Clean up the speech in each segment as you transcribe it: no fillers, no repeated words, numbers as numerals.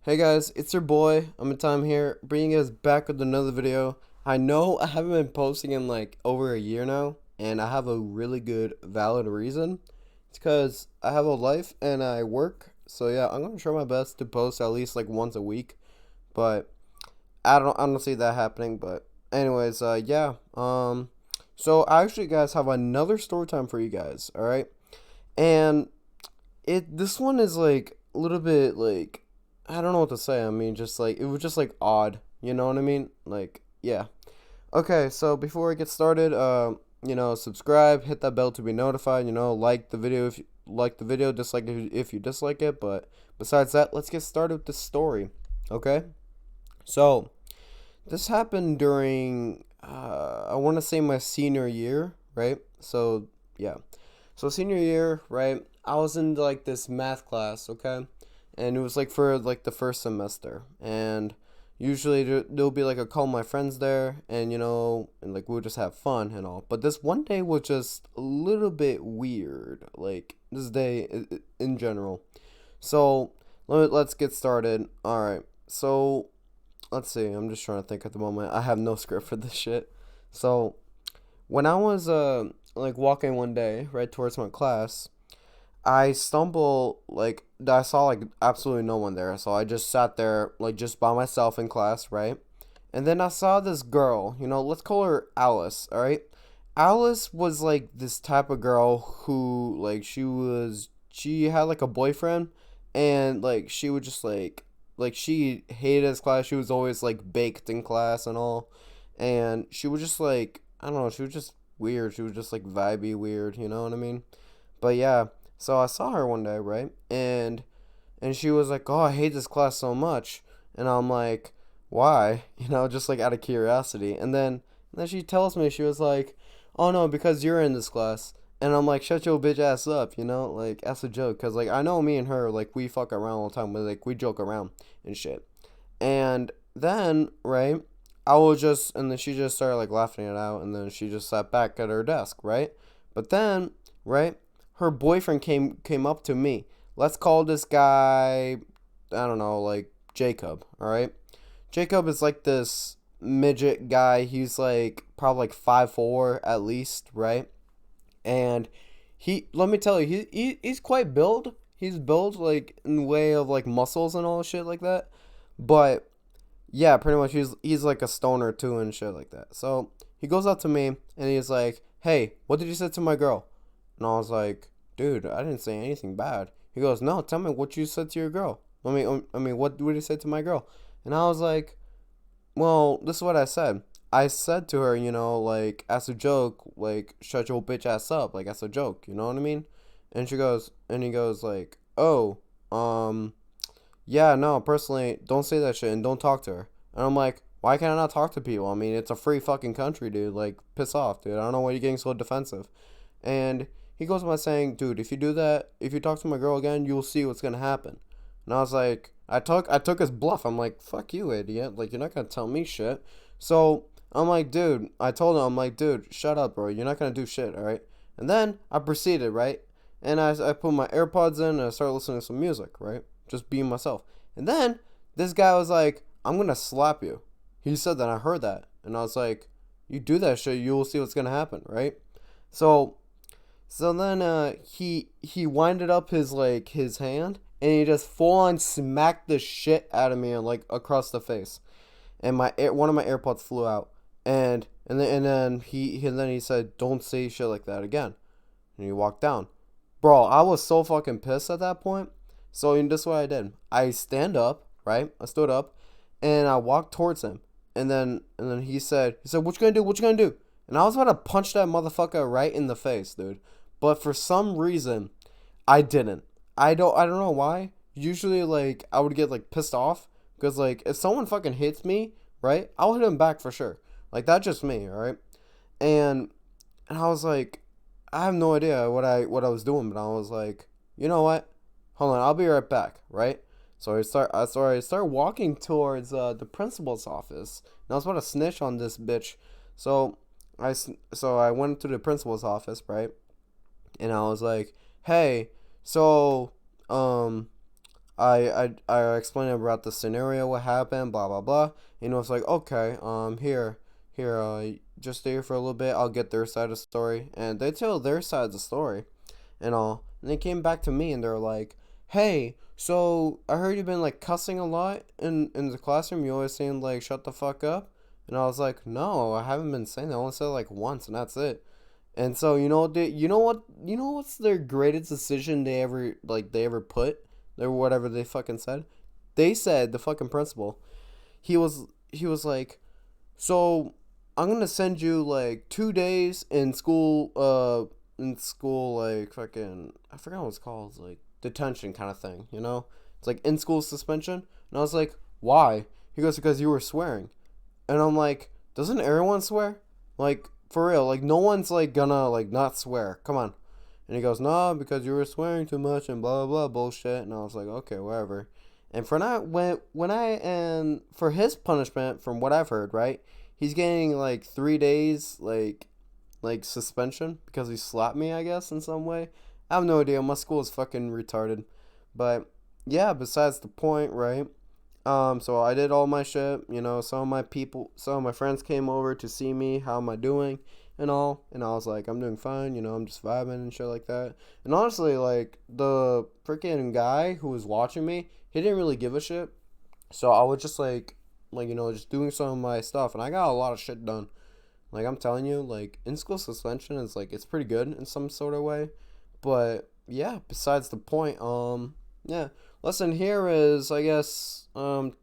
Hey guys, it's your boy, I'm Time here, bringing you guys back with another video. I know I haven't been posting in like over a year now, and I have a really good, valid reason. It's because I have a life and I work, so yeah, I'm gonna try my best to post at least like once a week, but I don't see that happening. But anyways, so I actually guys have another story time for you guys, all right? And this one is like a little bit like I don't know what to say. I mean, just like it was just like odd. You know what I mean? Like yeah. Okay, so before we get started, subscribe, hit that bell to be notified. Like the video if you like the video, dislike if you dislike it. But besides that, let's get started with the story. Okay, so this happened during I want to say my senior year, right? So yeah, so senior year, right? I was in like this math class, okay, and it was like for like the first semester, and usually there'll be like a call my friends there, and and like we'll just have fun and all. But this one day was just a little bit weird, like this day in general. So let's get started. All right, so let's see. I'm just trying to think at the moment. I have no script for this shit. So when I was like walking one day right towards my class, I stumble like I saw like absolutely no one there. So I just sat there like just by myself in class, right? And then I saw this girl, let's call her Alice, all right? Alice was like this type of girl who like she had like a boyfriend, and like she would just like she hated his class. She was always like baked in class and all. And she was just like I don't know, she was just weird. She was just like vibey weird, you know what I mean? But yeah, so I saw her one day, right? And she was like, "Oh, I hate this class so much." And I'm like, "Why?" Just like out of curiosity. And then she tells me, she was like, "Oh no, because you're in this class." And I'm like, "Shut your bitch ass up," like as a joke, cause like I know me and her like we fuck around all the time, we joke around and shit. And then right, and then she just started like laughing it out, and then she just sat back at her desk, right? But then, right, her boyfriend came up to me. Let's call this guy, I don't know, like Jacob, all right? Jacob is like this midget guy. He's like probably like 5'4" at least, right? And let me tell you, he's quite built. He's built like in the way of like muscles and all shit like that. But yeah, pretty much he's like a stoner too and shit like that. So he goes up to me and he's like, "Hey, what did you say to my girl?" And I was like, "Dude, I didn't say anything bad." He goes, "No, tell me what you said to your girl. I mean, what did you say to my girl?" And I was like, "Well, this is what I said. I said to her, like as a joke, like shut your bitch ass up, like as a joke. You know what I mean?" And he goes like, "Oh, um." Yeah, no, personally, don't say that shit and don't talk to her. And I'm like, why can't I not talk to people? I mean, it's a free fucking country, dude. Like, piss off, dude. I don't know why you're getting so defensive. And he goes by saying, dude, if you do that, if you talk to my girl again, you'll see what's gonna happen. And I was like, I took his bluff. I'm like, fuck you, idiot. Like, you're not gonna tell me shit. So I'm like, dude, I told him, I'm like, dude, shut up, bro. You're not gonna do shit, all right? And then I proceeded, right? And I put my AirPods in and I started listening to some music, right? Just being myself. And then this guy was like, "I'm gonna slap you." He said that. I heard that, and I was like, "You do that shit, you will see what's gonna happen, right?" So so then he winded up his hand, and he just full on smacked the shit out of me like across the face, and one of my AirPods flew out, and then he said, "Don't say shit like that again," and he walked down. Bro, I was so fucking pissed at that point. So this is what I did. I stand up, right? I stood up, and I walked towards him. And then he said, "What you gonna do? What you gonna do?" And I was about to punch that motherfucker right in the face, dude. But for some reason, I didn't. I don't know why. Usually, like I would get like pissed off because like if someone fucking hits me, right, I'll hit him back for sure. Like that's just me, all right. And and I was like, I have no idea what I was doing, but I was like, you know what? Hold on, I'll be right back, right? So I start walking towards the principal's office, and I was about to snitch on this bitch. So so I went to the principal's office, right? And I was like, hey, so um I explained about the scenario, what happened, blah blah blah. And it was like, okay, here, just stay here for a little bit. I'll get their side of the story, and they tell their side of the story, and all. And they came back to me, and they're like, hey, so I heard you've been like cussing a lot in the classroom. You always saying like, shut the fuck up. And I was like, no, I haven't been saying that. I only said it like once, and that's it. And so you know what's their greatest decision they ever put, or whatever they fucking said. They said, the fucking principal. He was like, so I'm gonna send you like 2 days in school, like fucking, I forgot what it's called, like detention kind of thing, you know? It's like in school suspension. And I was like, why? He goes, because you were swearing. And I'm like, doesn't everyone swear? Like, for real, like no one's like gonna like not swear. Come on. And he goes, no, because you were swearing too much and blah blah blah bullshit. And I was like, okay, whatever. And for not when I and for his punishment, from what I've heard, right, he's getting like 3 days like suspension because he slapped me, I guess, in some way. I have no idea. My school is fucking retarded. But yeah, besides the point, right? So I did all my shit. Some of my friends came over to see me. How am I doing? And all. And I was like, I'm doing fine. I'm just vibing and shit like that. And honestly, like the freaking guy who was watching me, he didn't really give a shit. So I was just just doing some of my stuff, and I got a lot of shit done. Like I'm telling you, like in school suspension is like it's pretty good in some sort of way. But yeah, besides the point, yeah. Lesson here is, I guess,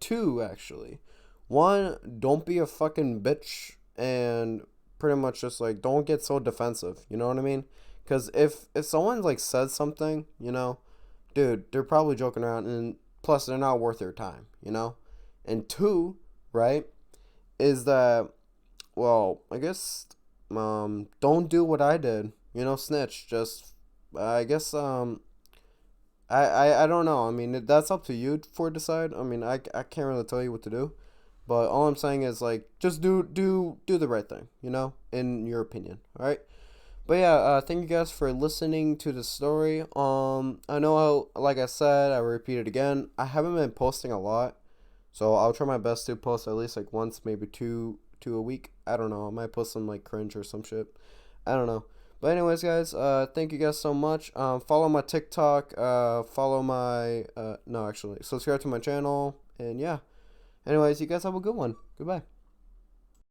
two actually. One, don't be a fucking bitch, and pretty much just like don't get so defensive. You know what I mean? Because if someone like says something, dude, they're probably joking around, and plus they're not worth their time. And two, right, is that, well, I guess, don't do what I did. Snitch. Just, I guess, I don't know. I mean, that's up to you for decide. I mean, I can't really tell you what to do, but all I'm saying is like just do the right thing. In your opinion. All right. But yeah, thank you guys for listening to the story. I know how, like I said, I repeat it again. I haven't been posting a lot, so I'll try my best to post at least like once, maybe two a week. I don't know. I might post some like cringe or some shit. I don't know. But anyways, guys, thank you guys so much. Follow my TikTok. Follow my no, actually, subscribe to my channel. And yeah. Anyways, you guys have a good one. Goodbye.